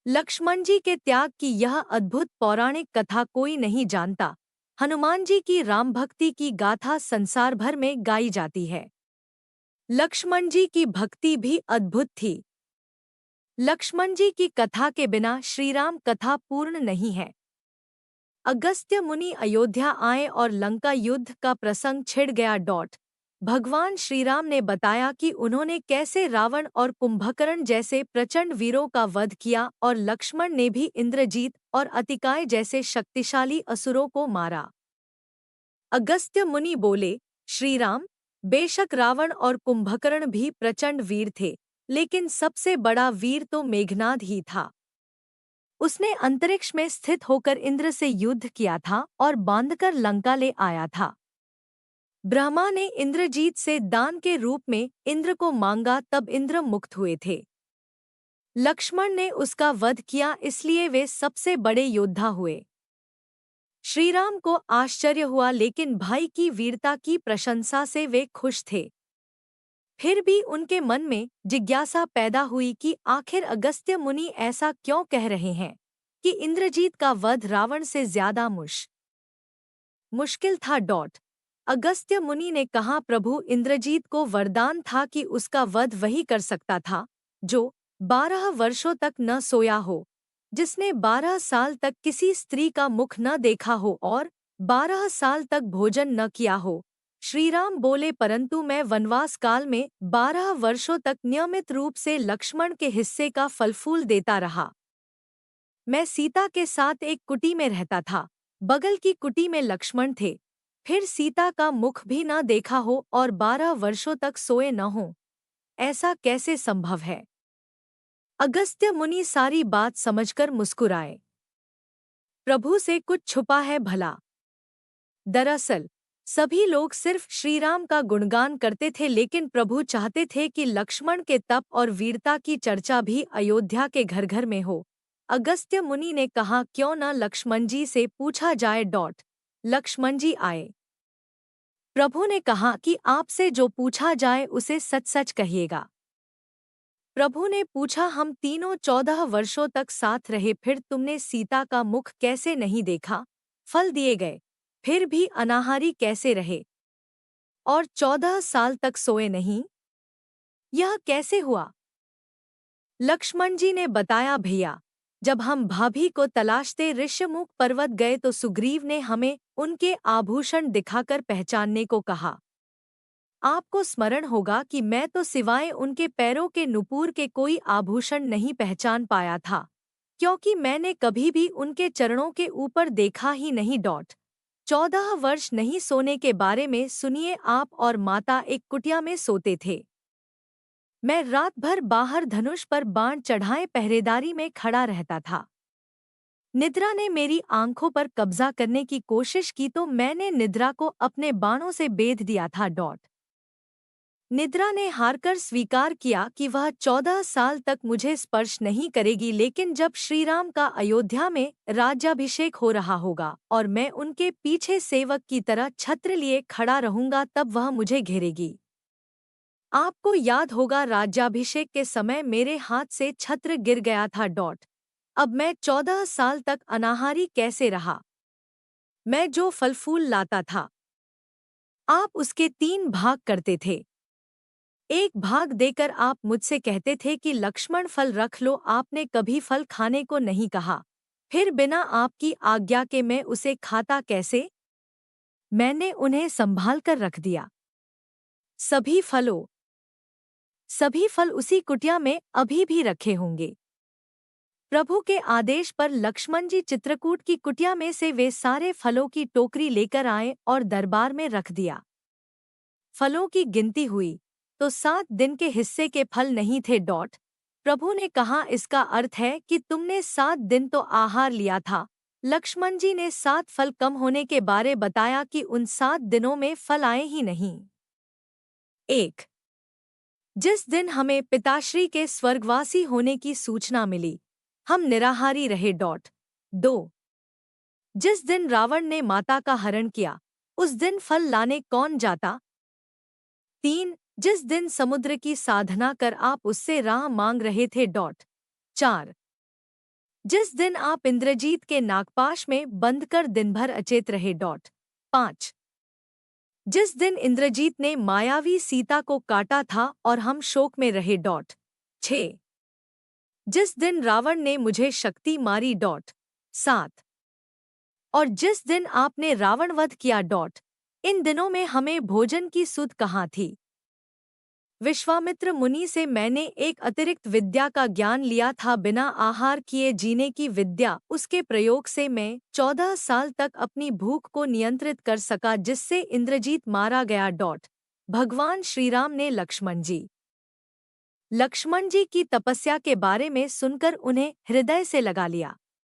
लक्ष्मण जी के त्याग की यह अद्भुत पौराणिक कथा कोई नहीं जानता। हनुमान जी की राम भक्ति की गाथा संसार भर में गाई जाती है। लक्ष्मण जी की भक्ति भी अद्भुत थी। लक्ष्मण जी की कथा के बिना श्रीराम कथा पूर्ण नहीं है। अगस्त्य मुनि अयोध्या आए और लंका युद्ध का प्रसंग छिड़ गया। भगवान श्रीराम ने बताया कि उन्होंने कैसे रावण और कुंभकर्ण जैसे प्रचंड वीरों का वध किया और लक्ष्मण ने भी इंद्रजीत और अतिकाय जैसे शक्तिशाली असुरों को मारा। अगस्त्य मुनि बोले, श्रीराम, बेशक रावण और कुंभकर्ण भी प्रचंड वीर थे, लेकिन सबसे बड़ा वीर तो मेघनाद ही था। उसने अंतरिक्ष में स्थित होकर इंद्र से युद्ध किया था और बांधकर लंका ले आया था। ब्रह्मा ने इंद्रजीत से दान के रूप में इंद्र को मांगा, तब इंद्र मुक्त हुए थे। लक्ष्मण ने उसका वध किया, इसलिए वे सबसे बड़े योद्धा हुए। श्रीराम को आश्चर्य हुआ, लेकिन भाई की वीरता की प्रशंसा से वे खुश थे। फिर भी उनके मन में जिज्ञासा पैदा हुई कि आखिर अगस्त्य मुनि ऐसा क्यों कह रहे हैं कि इंद्रजीत का वध रावण से ज्यादा मुश्किल था। अगस्त्य मुनि ने कहा, प्रभु, इंद्रजीत को वरदान था कि उसका वध वही कर सकता था जो 12 वर्षों तक न सोया हो, जिसने 12 साल तक किसी स्त्री का मुख न देखा हो और 12 साल तक भोजन न किया हो। श्रीराम बोले, परंतु मैं वनवास काल में 12 वर्षों तक नियमित रूप से लक्ष्मण के हिस्से का फलफूल देता रहा। मैं सीता के साथ एक कुटी में रहता था, बगल की कुटी में लक्ष्मण थे। फिर सीता का मुख भी न देखा हो और 12 वर्षों तक सोए न हो, ऐसा कैसे संभव है? अगस्त्य मुनि सारी बात समझकर मुस्कुराए। प्रभु से कुछ छुपा है भला? दरअसल सभी लोग सिर्फ श्रीराम का गुणगान करते थे, लेकिन प्रभु चाहते थे कि लक्ष्मण के तप और वीरता की चर्चा भी अयोध्या के घर घर में हो। अगस्त्य मुनि ने कहा, क्यों न लक्ष्मण जी से पूछा जाए। लक्ष्मण जी आए। प्रभु ने कहा कि आपसे जो पूछा जाए उसे सच सच कहिएगा। प्रभु ने पूछा, हम तीनों 14 वर्षों तक साथ रहे, फिर तुमने सीता का मुख कैसे नहीं देखा? फल दिए गए, फिर भी अनाहारी कैसे रहे और 14 साल तक सोए नहीं? यह कैसे हुआ? लक्ष्मण जी ने बताया, भैया, जब हम भाभी को तलाशते ऋष्यमुख पर्वत गए तो सुग्रीव ने हमें उनके आभूषण दिखाकर पहचानने को कहा। आपको स्मरण होगा कि मैं तो सिवाय उनके पैरों के नुपुर के कोई आभूषण नहीं पहचान पाया था, क्योंकि मैंने कभी भी उनके चरणों के ऊपर देखा ही नहीं। 14 वर्ष नहीं सोने के बारे में सुनिए, आप और माता एक कुटिया में सोते थे। मैं रात भर बाहर धनुष पर बाण चढ़ाए पहरेदारी में खड़ा रहता था। निद्रा ने मेरी आंखों पर कब्जा करने की कोशिश की तो मैंने निद्रा को अपने बाणों से बेध दिया था। निद्रा ने हारकर स्वीकार किया कि वह 14 साल तक मुझे स्पर्श नहीं करेगी, लेकिन जब श्रीराम का अयोध्या में राज्याभिषेक हो रहा होगा और मैं उनके पीछे सेवक की तरह छत्र लिए खड़ा रहूंगा, तब वह मुझे घेरेगी। आपको याद होगा, राज्याभिषेक के समय मेरे हाथ से छत्र गिर गया था। अब मैं 14 साल तक अनाहारी कैसे रहा? मैं जो फल फूल लाता था, आप उसके 3 भाग करते थे। एक भाग देकर आप मुझसे कहते थे कि लक्ष्मण, फल रख लो। आपने कभी फल खाने को नहीं कहा, फिर बिना आपकी आज्ञा के मैं उसे खाता कैसे? मैंने उन्हें संभाल कर रख दिया। सभी फल उसी कुटिया में अभी भी रखे होंगे। प्रभु के आदेश पर लक्ष्मण जी चित्रकूट की कुटिया में से वे सारे फलों की टोकरी लेकर आए और दरबार में रख दिया। फलों की गिनती हुई तो 7 दिन के हिस्से के फल नहीं थे। प्रभु ने कहा, इसका अर्थ है कि तुमने 7 दिन तो आहार लिया था। लक्ष्मण जी ने 7 फल कम होने के बारे बताया कि उन 7 दिनों में फल आए ही नहीं। 1. जिस दिन हमें पिताश्री के स्वर्गवासी होने की सूचना मिली, हम निराहारी रहे। 2. जिस दिन रावण ने माता का हरण किया, उस दिन फल लाने कौन जाता? 3. जिस दिन समुद्र की साधना कर आप उससे राह मांग रहे थे। 4. जिस दिन आप इंद्रजीत के नागपाश में बंद कर दिन भर अचेत रहे। 5 जिस दिन इंद्रजीत ने मायावी सीता को काटा था और हम शोक में रहे। 6 जिस दिन रावण ने मुझे शक्ति मारी। 7 और जिस दिन आपने रावणवध किया। इन दिनों में हमें भोजन की सुध कहाँ थी। विश्वामित्र मुनि से मैंने एक अतिरिक्त विद्या का ज्ञान लिया था, बिना आहार किए जीने की विद्या। उसके प्रयोग से मैं 14 साल तक अपनी भूख को नियंत्रित कर सका, जिससे इंद्रजीत मारा गया। भगवान श्रीराम ने लक्ष्मण जी की तपस्या के बारे में सुनकर उन्हें हृदय से लगा लिया।